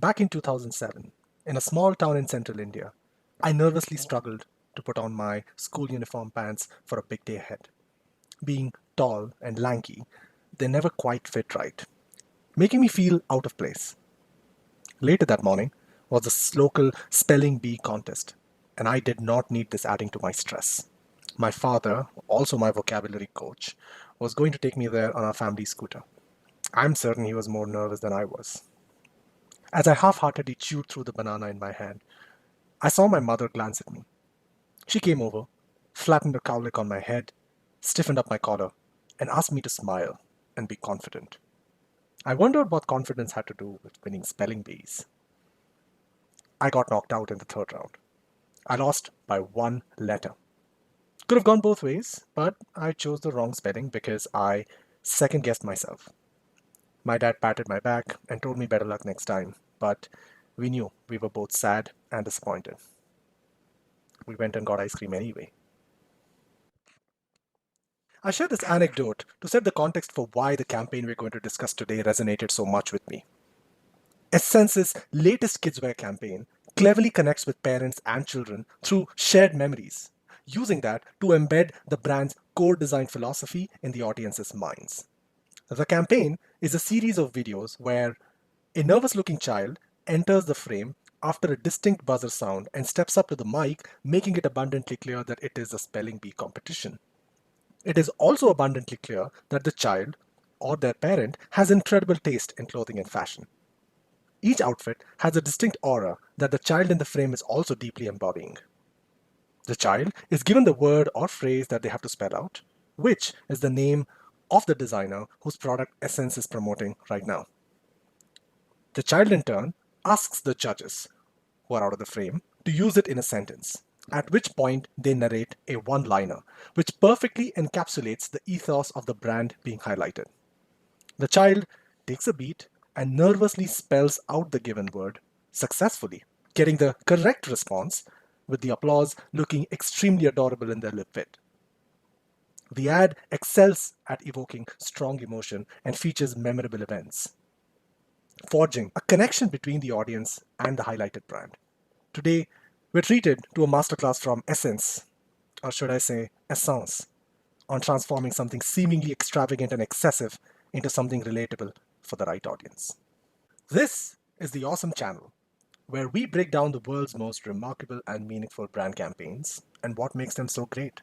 Back in 2007, in a small town in central India, I nervously struggled to put on my school uniform pants for a big day ahead. Being tall and lanky, they never quite fit right, making me feel out of place. Later that morning was the local spelling bee contest, and I did not need this adding to my stress. My father, also my vocabulary coach, was going to take me there on our family scooter. I'm certain he was more nervous than I was. As I half heartedly chewed through the banana in my hand, I saw my mother glance at me. She came over, flattened her cowlick on my head, stiffened up my collar, and asked me to smile and be confident. I wondered what confidence had to do with winning spelling bees. I got knocked out in the third round. I lost by one letter. Could have gone both ways, but I chose the wrong spelling because I second guessed myself. My dad patted my back and told me better luck next time, but we knew we were both sad and disappointed. We went and got ice cream anyway. I share this anecdote to set the context for why the campaign we're going to discuss today resonated so much with me. Essence's latest Kidswear campaign cleverly connects with parents and children through shared memories, using that to embed the brand's core design philosophy in the audience's minds. The campaign is a series of videos where a nervous looking child enters the frame after a distinct buzzer sound and steps up to the mic, making it abundantly clear that it is a spelling bee competition. It is also abundantly clear that the child or their parent has incredible taste in clothing and fashion. Each outfit has a distinct aura that the child in the frame is also deeply embodying. The child is given the word or phrase that they have to spell out, which is the name of the designer whose product Essence is promoting right now. The child in turn asks the judges, who are out of the frame, to use it in a sentence, at which point they narrate a one liner, which perfectly encapsulates the ethos of the brand being highlighted. The child takes a beat and nervously spells out the given word successfully, getting the correct response with the applause looking extremely adorable in their lip fit. The ad excels at evoking strong emotion and features memorable events, forging a connection between the audience and the highlighted brand. Today, we're treated to a masterclass from Essence, or should I say Essence, on transforming something seemingly extravagant and excessive into something relatable for the right audience. This is the Awesome Channel, where we break down the world's most remarkable and meaningful brand campaigns and what makes them so great.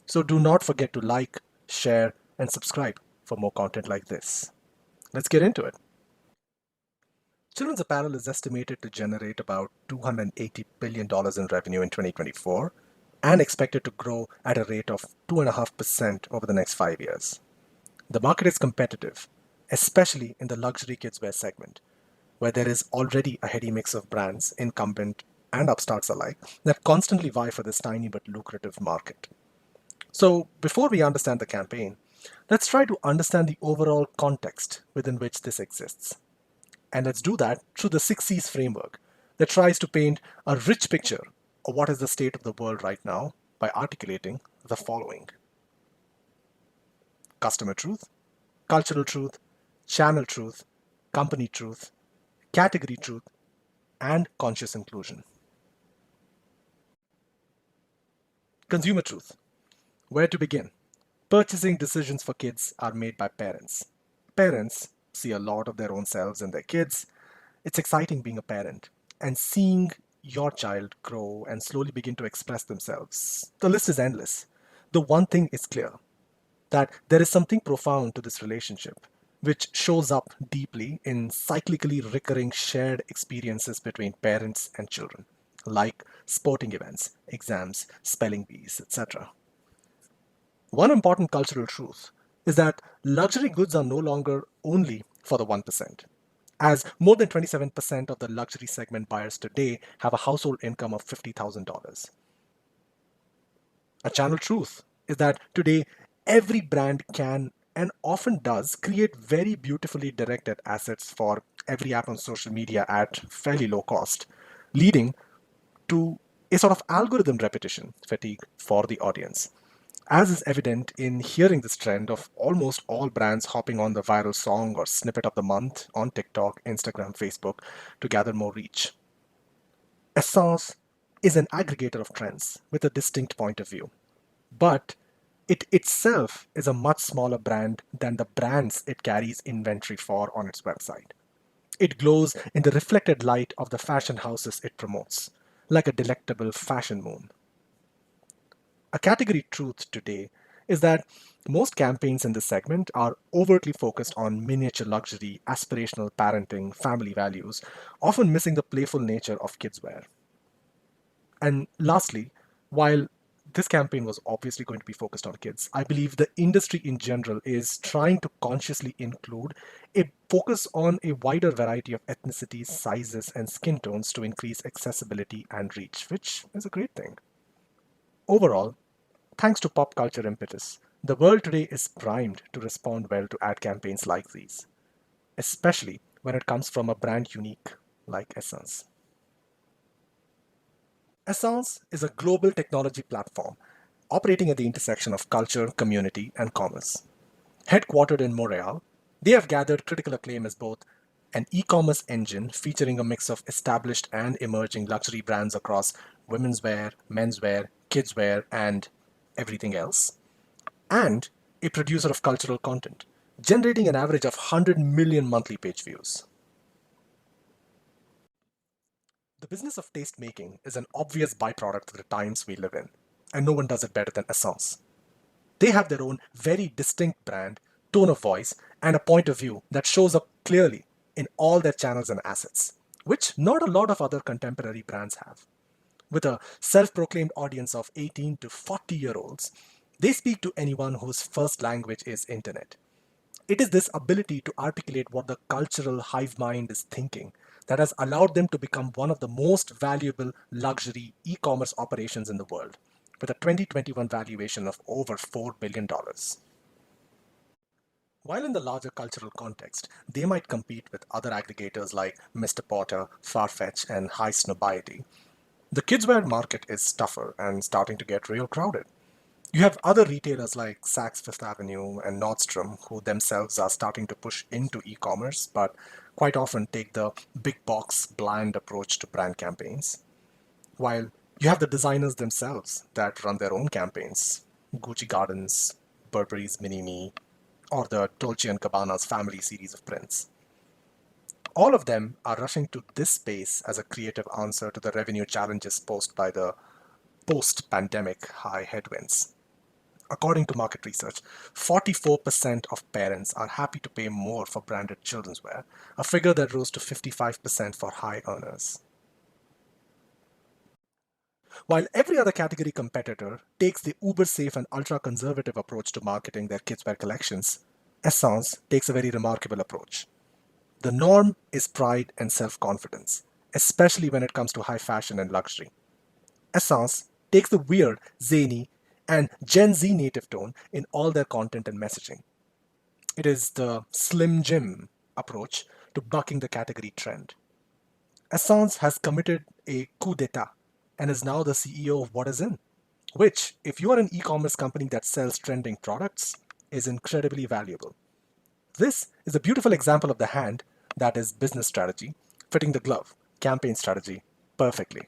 So do not forget to like, share, and subscribe for more content like this. Let's get into it. Children's apparel is estimated to generate about $280 billion in revenue in 2024 and expected to grow at a rate of 2.5% over the next 5 years. The market is competitive, especially in the luxury kidswear segment, where there is already a heady mix of brands, incumbent and upstarts alike, that constantly vie for this tiny but lucrative market. So, before we understand the campaign, let's try to understand the overall context within which this exists. And let's do that through the 6Cs framework that tries to paint a rich picture of what is the state of the world right now by articulating the following: customer truth, cultural truth, channel truth, company truth, category truth, and conscious inclusion. Consumer truth. Where to begin? Purchasing decisions for kids are made by parents. Parents see a lot of their own selves in their kids. It's exciting being a parent and seeing your child grow and slowly begin to express themselves. The list is endless. The one thing is clear, that there is something profound to this relationship, which shows up deeply in cyclically recurring shared experiences between parents and children, like sporting events, exams, spelling bees, etc. One important cultural truth is that luxury goods are no longer only for the 1%, as more than 27% of the luxury segment buyers today have a household income of $50,000. A channel truth is that today every brand can and often does create very beautifully directed assets for every app on social media at fairly low cost, leading to a sort of algorithm repetition fatigue for the audience. as is evident in hearing this trend of almost all brands hopping on the viral song or snippet of the month on TikTok, Instagram, Facebook to gather more reach. Essence is an aggregator of trends with a distinct point of view, but it itself is a much smaller brand than the brands it carries inventory for on its website. It glows in the reflected light of the fashion houses it promotes, like a delectable fashion moon. A category truth today is that most campaigns in this segment are overtly focused on miniature luxury, aspirational parenting, family values, often missing the playful nature of kids' wear. And lastly, while this campaign was obviously going to be focused on kids, I believe the industry in general is trying to consciously include a focus on a wider variety of ethnicities, sizes, and skin tones to increase accessibility and reach, which is a great thing. Overall, thanks to pop culture impetus, the world today is primed to respond well to ad campaigns like these, especially when it comes from a brand unique like Essence. Essence is a global technology platform operating at the intersection of culture, community, and commerce. Headquartered in Montreal, they have gathered critical acclaim as both an e commerce engine featuring a mix of established and emerging luxury brands across women's wear, menswear, kids' wear, and everything else, and a producer of cultural content, generating an average of 100 million monthly page views. The business of taste making is an obvious byproduct of the times we live in, and no one does it better than Essence. They have their own very distinct brand, tone of voice, and a point of view that shows up clearly in all their channels and assets, which not a lot of other contemporary brands have. With a self proclaimed audience of 18 to 40-year-olds, they speak to anyone whose first language is internet. It is this ability to articulate what the cultural hive mind is thinking that has allowed them to become one of the most valuable luxury e commerce operations in the world, with a 2021 valuation of over $4 billion. dollars. While in the larger cultural context, they might compete with other aggregators like Mr. Porter, Farfetch, and High Snobiety, the kidswear market is tougher and starting to get real crowded. You have other retailers like Saks Fifth Avenue and Nordstrom who themselves are starting to push into e commerce, but quite often take the big box bland approach to brand campaigns. While you have the designers themselves that run their own campaigns Gucci Gardens, Burberry's Mini Me, or the Dolce& and Gabbana's family series of prints. All of them are rushing to this space as a creative answer to the revenue challenges posed by the post pandemic high headwinds. According to market research, 44% of parents are happy to pay more for branded children's wear, a figure that rose to 55% for high earners. While every other category competitor takes the uber safe and ultra conservative approach to marketing their kidswear collections, Essence takes a very remarkable approach. The norm is pride and self confidence, especially when it comes to high fashion and luxury. Essence takes the weird, zany, and Gen Z native tone in all their content and messaging. It is the Slim Jim approach to bucking the category trend. Essence has committed a coup d'etat and is now the CEO of What Is In, which, if you are an e commerce company that sells trending products, is incredibly valuable. This is a beautiful example of the hand that is business strategy fitting the glove, campaign strategy, perfectly.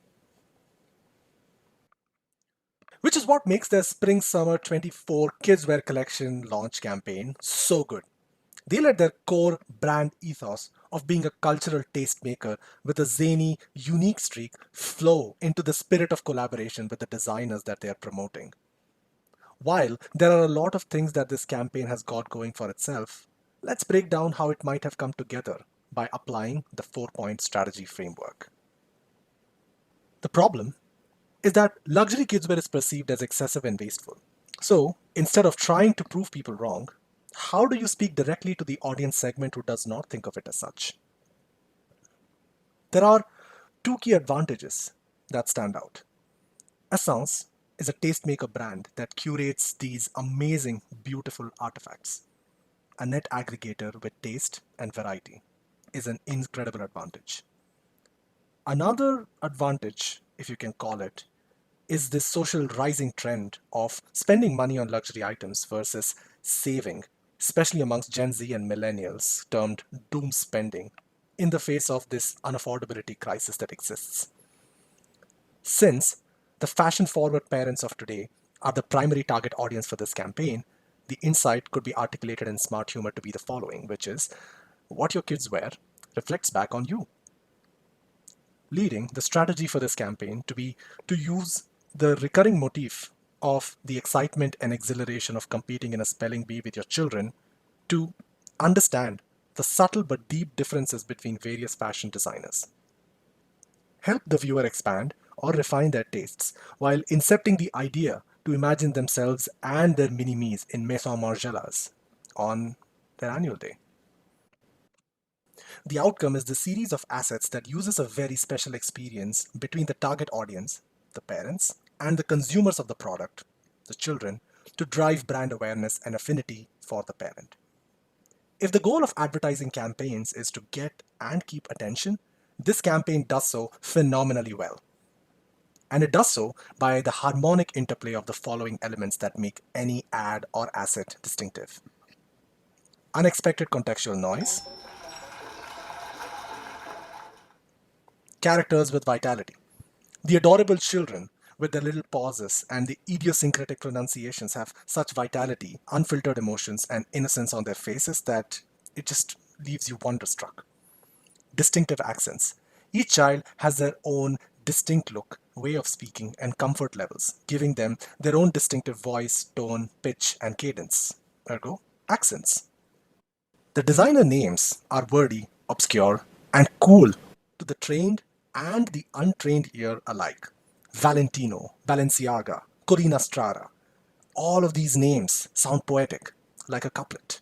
Which is what makes their Spring Summer 24 Kids Wear Collection launch campaign so good. They let their core brand ethos of being a cultural tastemaker with a zany, unique streak flow into the spirit of collaboration with the designers that they are promoting. While there are a lot of things that this campaign has got going for itself, let's break down how it might have come together by applying the 4 point strategy framework. The problem is that luxury kidswear is perceived as excessive and wasteful. So, instead of trying to prove people wrong, how do you speak directly to the audience segment who does not think of it as such? There are two key advantages that stand out. Essence is a tastemaker brand that curates these amazing, beautiful artifacts. A net aggregator with taste and variety is an incredible advantage. Another advantage, if you can call it, is this social rising trend of spending money on luxury items versus saving, especially amongst Gen Z and millennials, termed doom spending, in the face of this unaffordability crisis that exists. Since the fashion forward parents of today are the primary target audience for this campaign, the insight could be articulated in smart humor to be the following, which is what your kids wear reflects back on you. Leading the strategy for this campaign to be to use the recurring motif of the excitement and exhilaration of competing in a spelling bee with your children to understand the subtle but deep differences between various fashion designers. Help the viewer expand or refine their tastes while incepting the idea to imagine themselves and their mini-me's in Maison Margiela's on their annual day. The outcome is the series of assets that uses a very special experience between the target audience, the parents, and the consumers of the product, the children, to drive brand awareness and affinity for the parent. If the goal of advertising campaigns is to get and keep attention, this campaign does so phenomenally well. And it does so by the harmonic interplay of the following elements that make any ad or asset distinctive: unexpected contextual noise, characters with vitality. The adorable children, with their little pauses and the idiosyncratic pronunciations, have such vitality, unfiltered emotions, and innocence on their faces that it just leaves you wonderstruck. Distinctive accents. Each child has their own distinct look, way of speaking, and comfort levels, giving them their own distinctive voice, tone, pitch, and cadence. Ergo, accents. The designer names are wordy, obscure, and cool to the trained and the untrained ear alike. Valentino, Balenciaga, Corina Strada. All of these names sound poetic, like a couplet.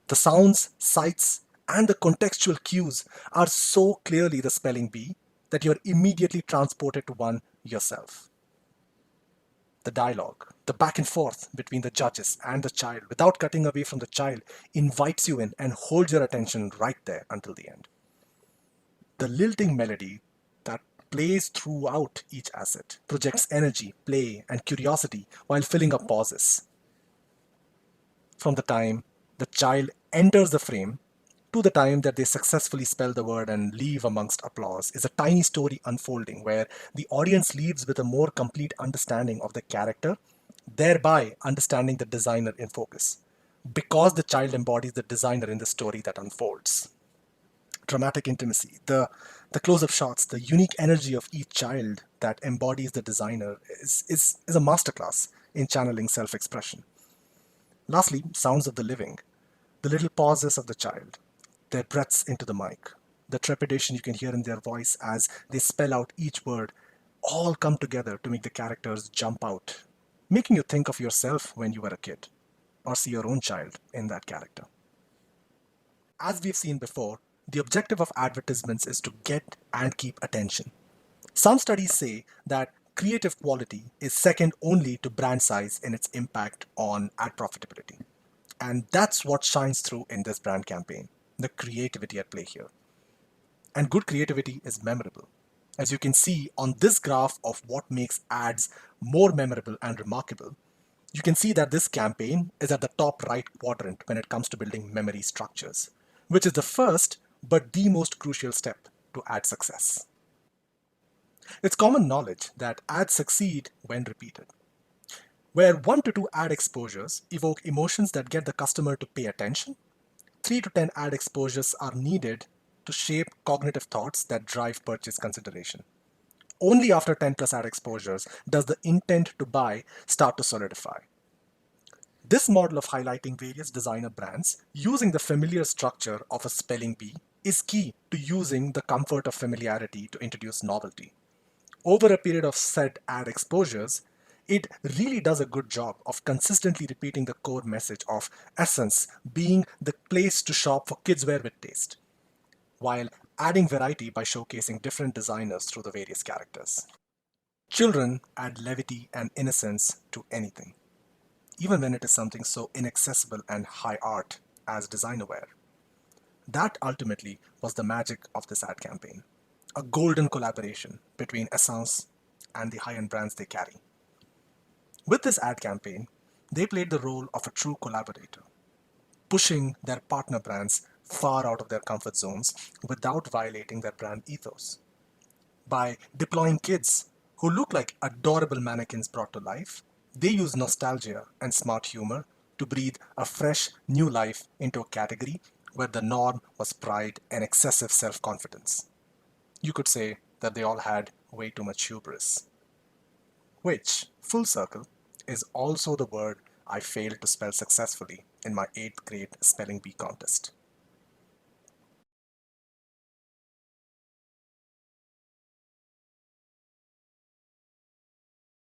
The sounds, sights, and the contextual cues are so clearly the spelling bee that you're immediately transported to one yourself. The dialogue, the back and forth between the judges and the child, without cutting away from the child, invites you in and holds your attention right there until the end. The lilting melody that plays throughout each asset projects energy, play, and curiosity while filling up pauses. From the time the child enters the frame to the time that they successfully spell the word and leave amongst applause is a tiny story unfolding where the audience leaves with a more complete understanding of the character, thereby understanding the designer in focus, because the child embodies the designer in the story that unfolds. Dramatic intimacy, the close-up shots, the unique energy of each child that embodies the designer is a masterclass in channeling self-expression. Lastly, sounds of the living, the little pauses of the child, their breaths into the mic, the trepidation you can hear in their voice as they spell out each word, all come together to make the characters jump out, making you think of yourself when you were a kid, or see your own child in that character. As we've seen before, the objective of advertisements is to get and keep attention. Some studies say that creative quality is second only to brand size in its impact on ad profitability. And that's what shines through in this brand campaign, the creativity at play here. And good creativity is memorable. As you can see on this graph of what makes ads more memorable and remarkable, you can see that this campaign is at the top right quadrant when it comes to building memory structures, which is the first but the most crucial step to ad success. It's common knowledge that ads succeed when repeated, where 1 to 2 ad exposures evoke emotions that get the customer to pay attention. 3 to 10 ad exposures are needed to shape cognitive thoughts that drive purchase consideration. Only after 10 plus ad exposures does the intent to buy start to solidify. This model of highlighting various designer brands using the familiar structure of a spelling bee is key to using the comfort of familiarity to introduce novelty. Over a period of said ad exposures, it really does a good job of consistently repeating the core message of Essence being the place to shop for kidswear with taste, while adding variety by showcasing different designers through the various characters. Children add levity and innocence to anything, even when it is something so inaccessible and high art as designer wear. That ultimately was the magic of this ad campaign. A golden collaboration between Essence, and the high-end brands they carry. With this ad campaign, they played the role of a true collaborator, pushing their partner brands far out of their comfort zones without violating their brand ethos. By deploying kids who look like adorable mannequins brought to life, they use nostalgia and smart humor to breathe a fresh new life into a category where the norm was pride and excessive self confidence. You could say that they all had way too much hubris, which, full circle, is also the word I failed to spell successfully in my 8th grade spelling bee contest.